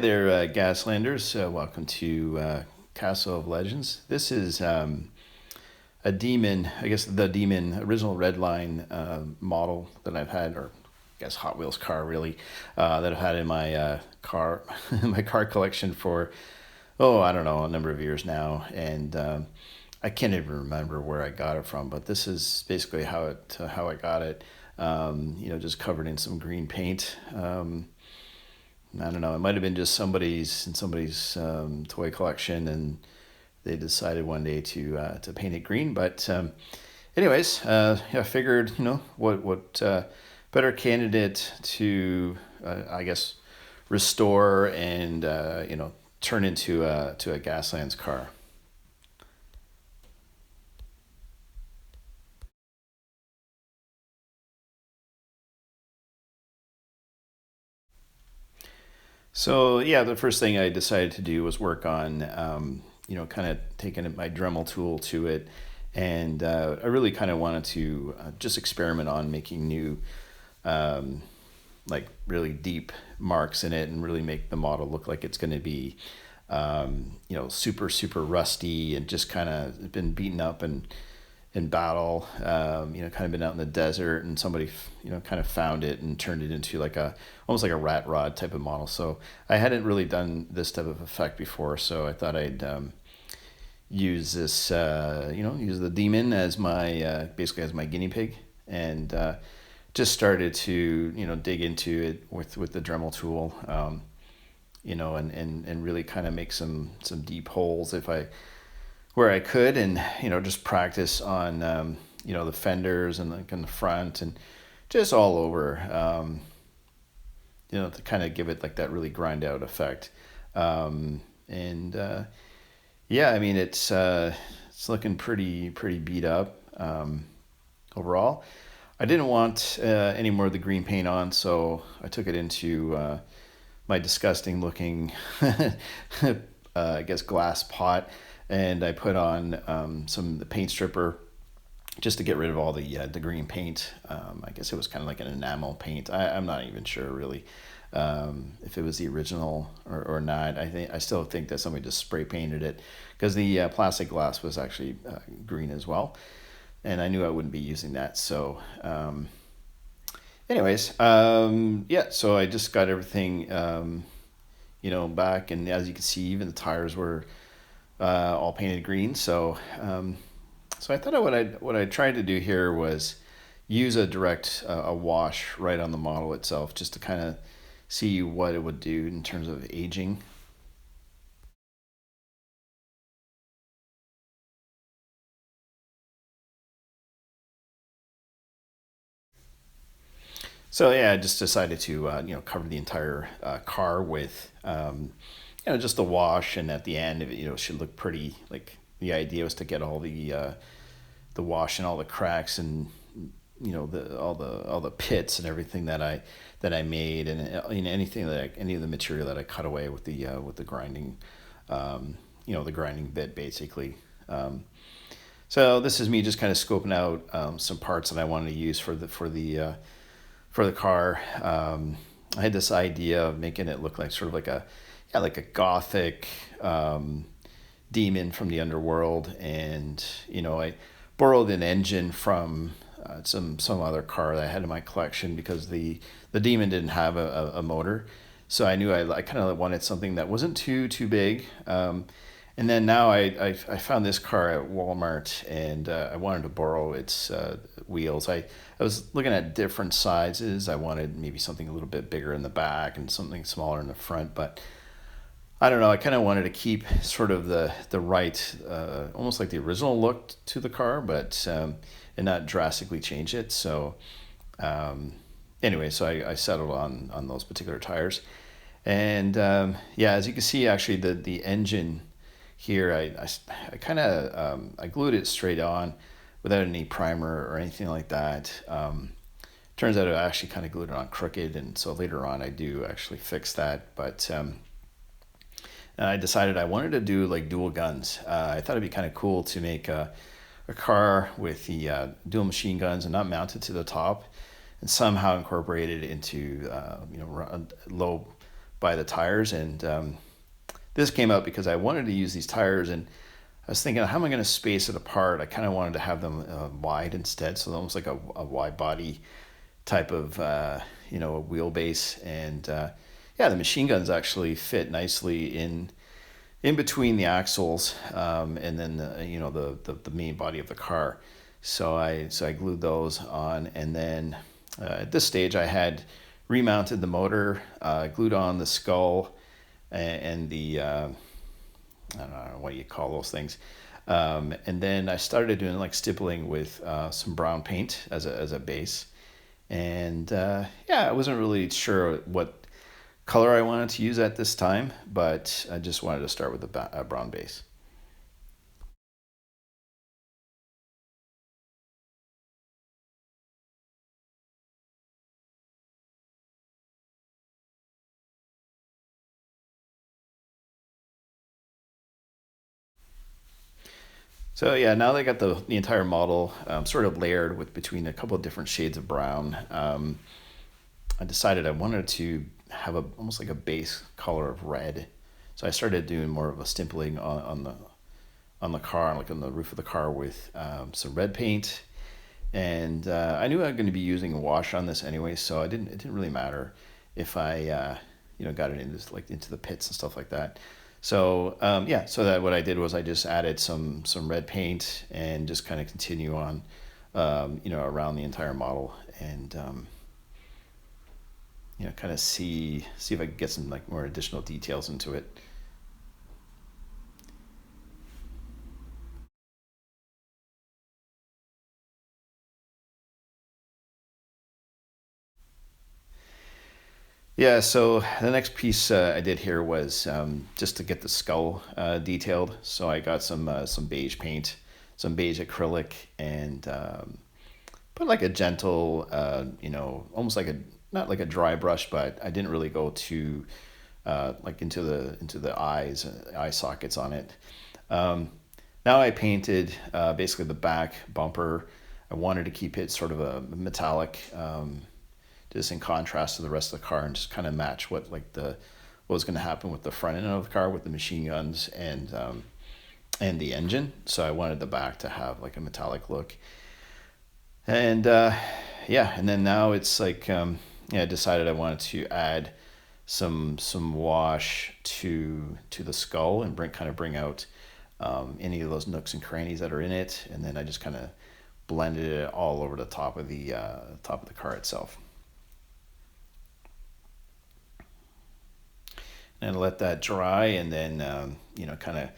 Hi there, Gaslanders. Welcome to Castle of Legends. This is a demon, I guess the demon original Redline model that I've had, or I guess Hot Wheels car really, that I've had in my car, my car collection for, I don't know, a number of years now. And I can't even remember where I got it from, but this is basically how I got it. Just covered in some green paint. I don't know. It might have been just somebody's toy collection, and they decided one day to paint it green. But anyways, I figured what better candidate to I guess restore and turn into a Gaslands car. So yeah, the first thing I decided to do was work on, kind of taking my Dremel tool to it, and I really kind of wanted to just experiment on making new, um, like really deep marks in it, and really make the model look like it's going to be, super rusty and just kind of been beaten up and in battle, kind of been out in the desert, and somebody, kind of found it and turned it into like almost like a rat rod type of model. So I hadn't really done this type of effect before, so I thought I'd use this, use the demon as my, basically as my guinea pig, and just started to, dig into it with the Dremel tool, and really kind of make some deep holes where I could, and just practice on the fenders and like in the front and just all over, to kind of give it like that really grind out effect. And yeah, I mean it's looking pretty beat up overall. I didn't want any more of the green paint on, so I took it into my disgusting looking I guess glass pot, and I put on some of the paint stripper just to get rid of all the green paint. I guess it was kind of like an enamel paint. I'm not even sure really if it was the original or not. I still think that somebody just spray painted it, because the plastic glass was actually green as well, and I knew I wouldn't be using that. So anyways, yeah, so I just got everything back, and as you can see, even the tires were all painted green. So I thought what I tried to do here was use a direct a wash right on the model itself, just to kind of see what it would do in terms of aging. So yeah, I just decided to cover the entire car with just the wash, and at the end, it should look pretty. Like, the idea was to get all the wash and all the cracks, and all the pits and everything that I made, and anything any of the material that I cut away with the grinding, the grinding bit basically. So this is me just kind of scoping out some parts that I wanted to use for the car. I had this idea of making it look like sort of like a gothic demon from the underworld, and I borrowed an engine from some other car that I had in my collection, because the demon didn't have a motor, so I knew I kind of wanted something that wasn't too big. And then now I found this car at Walmart, and I wanted to borrow its wheels. I was looking at different sizes. I wanted maybe something a little bit bigger in the back and something smaller in the front, but I don't know. I kind of wanted to keep sort of the right, almost like the original look to the car, but and not drastically change it. So anyway, so I settled on those particular tires, and yeah, as you can see, actually the engine here, I kind of I glued it straight on without any primer or anything like that. Turns out I actually kind of glued it on crooked, and so later on I do actually fix that, but. And I decided I wanted to do like dual guns. I thought it'd be kind of cool to make a car with the dual machine guns and not mounted to the top, and somehow incorporate it into low by the tires. And this came out because I wanted to use these tires, and I was thinking, how am I going to space it apart? I kind of wanted to have them wide instead, so almost like a wide body type of a wheelbase. And yeah, the machine guns actually fit nicely in between the axles, and then the main body of the car. So I glued those on, and then at this stage I had remounted the motor, glued on the skull and the I don't know what you call those things. And then I started doing like stippling with some brown paint as a base. And yeah, I wasn't really sure what color I wanted to use at this time, but I just wanted to start with a brown base. So yeah, now that I got the entire model sort of layered with between a couple of different shades of brown, I decided I wanted to have almost like a base color of red. So I started doing more of a stippling on the car, like on the roof of the car, with some red paint. And I knew I was going to be using a wash on this anyway, so it didn't really matter if I got it into the pits and stuff like that. So yeah, so that what I did was I just added some red paint and just kind of continue on around the entire model, and kind of see if I could get some like more additional details into it. Yeah, so the next piece I did here was just to get the skull detailed. So I got some beige paint, some beige acrylic, and put like a gentle, almost like a not like a dry brush, but I didn't really go too like into the eye sockets on it. Um, Now I painted basically the back bumper. I wanted to keep it sort of a metallic, just in contrast to the rest of the car, and just kind of match what was going to happen with the front end of the car with the machine guns and the engine. So I wanted the back to have like a metallic look. And yeah, and then now it's like yeah, I decided I wanted to add some wash to the skull and bring out any of those nooks and crannies that are in it, and then I just kind of blended it all over the top of the car itself, and let that dry, and then kind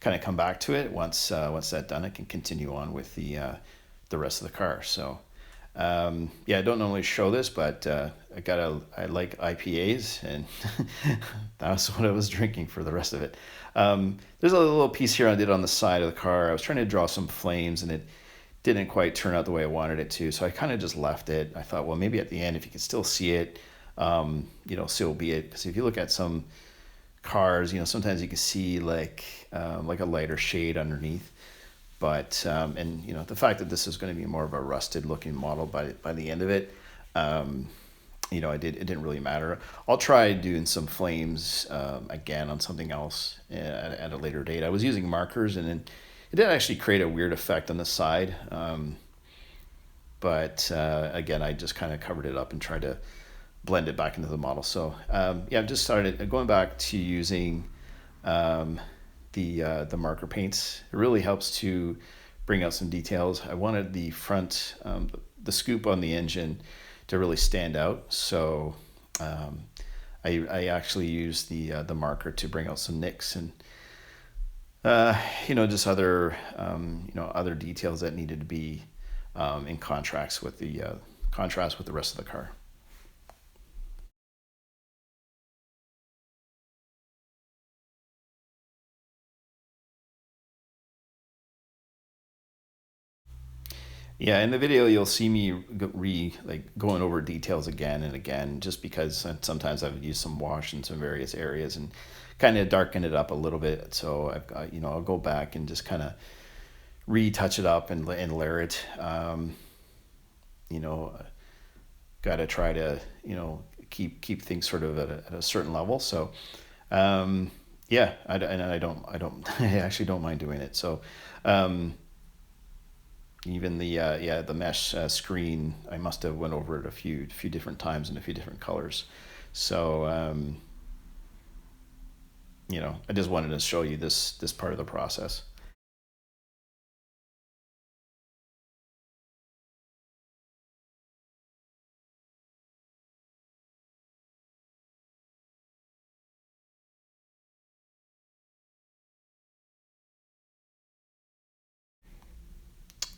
of come back to it once that's done. I can continue on with the rest of the car. So yeah, I don't normally show this, but I like IPAs, and that was what I was drinking for the rest of it. There's a little piece here I did on the side of the car. I was trying to draw some flames, and it didn't quite turn out the way I wanted it to. So I kind of just left it. I thought, well, maybe at the end, if you can still see it, so be it. Because if you look at some cars, sometimes you can see like a lighter shade underneath. But and the fact that this is going to be more of a rusted looking model by the end of it, it didn't really matter. I'll try doing some flames again on something else at a later date. I was using markers, and it did actually create a weird effect on the side. But again, I just kind of covered it up and tried to blend it back into the model. So yeah, I've just started going back to using um, the marker paints. It really helps to bring out some details. I wanted the front, the scoop on the engine to really stand out. So I actually used the marker to bring out some nicks and just other details that needed to be in contrast with the rest of the car. Yeah, in the video you'll see me going over details again and again, just because sometimes I've used some wash in some various areas and kind of darken it up a little bit. So I'll go back and just kind of retouch it up and layer it. You know, got to try to keep things sort of at a certain level. So um, yeah, and I actually don't mind doing it. So um, even the mesh screen, I must have went over it a few different times in a few different colors. So I just wanted to show you this part of the process.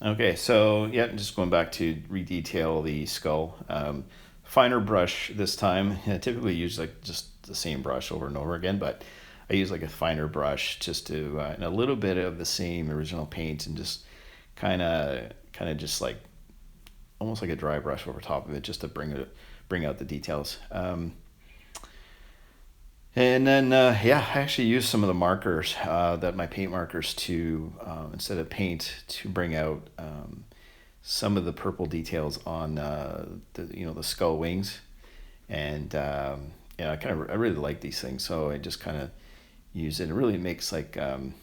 Okay, so yeah, just going back to redetail the skull. Finer brush this time. I typically use like just the same brush over and over again, but I use like a finer brush just to and a little bit of the same original paint and just kind of just like almost like a dry brush over top of it just to bring out the details. And then, yeah, I actually use some of the markers that my paint markers to instead of paint to bring out some of the purple details on the skull wings, and yeah, I really like these things, so I just kind of use it. It really makes like an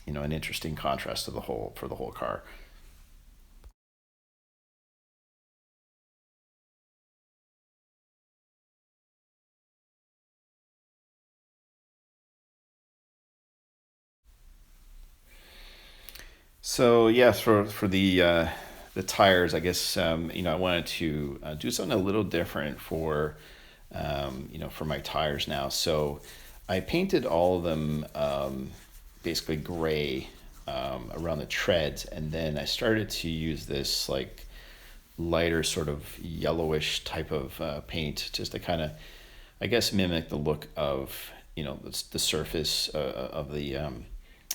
interesting contrast to the whole car. So yes, for the tires, I guess I wanted to do something a little different for for my tires now. So I painted all of them basically gray around the treads, and then I started to use this like lighter sort of yellowish type of paint just to kind of, I guess, mimic the look of the surface of the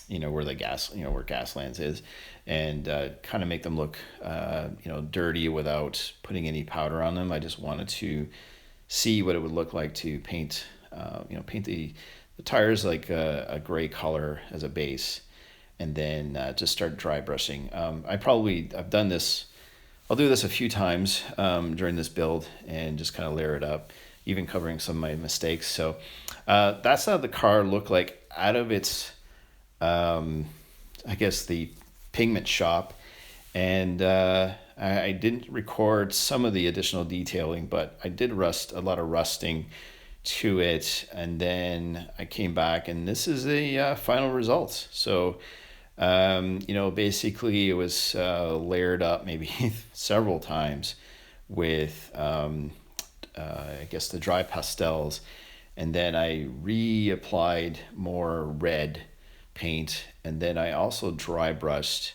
where the gas where Gaslands is, and kind of make them look dirty without putting any powder on them. I just wanted to see what it would look like to paint the tires like a gray color as a base, and then just start dry brushing. I've done this. I'll do this a few times during this build and just kind of layer it up, even covering some of my mistakes. So that's how the car looked like out of its, I guess, the pigment shop. And I didn't record some of the additional detailing, but I did a lot of rusting to it. And then I came back, and this is the final results. So basically it was layered up maybe several times with, I guess, the dry pastels. And then I reapplied more red paint. And then I also dry brushed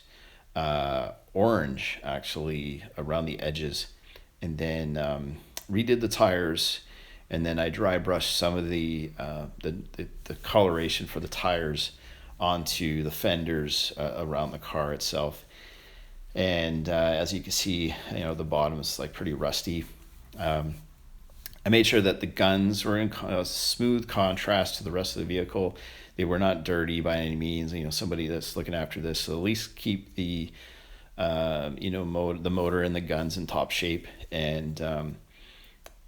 orange actually around the edges. And then redid the tires. And then I dry brushed some of the coloration for the tires onto the fenders around the car itself. And as you can see, the bottom is like pretty rusty. I made sure that the guns were in smooth contrast to the rest of the vehicle. They were not dirty by any means. Somebody that's looking after this, so at least keep the the motor and the guns in top shape. And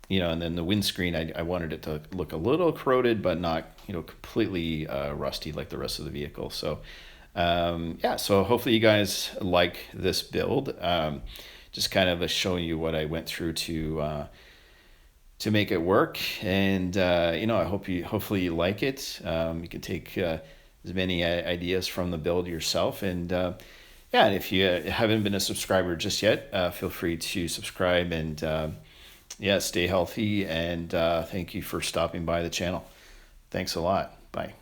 and then the windscreen, I wanted it to look a little corroded, but not completely rusty like the rest of the vehicle. So yeah, so hopefully you guys like this build. Just kind of showing you what I went through to make it work, and I hopefully you like it. You can take as many ideas from the build yourself, and yeah, and if you haven't been a subscriber just yet, feel free to subscribe, and yeah, stay healthy, and thank you for stopping by the channel. Thanks a lot. Bye.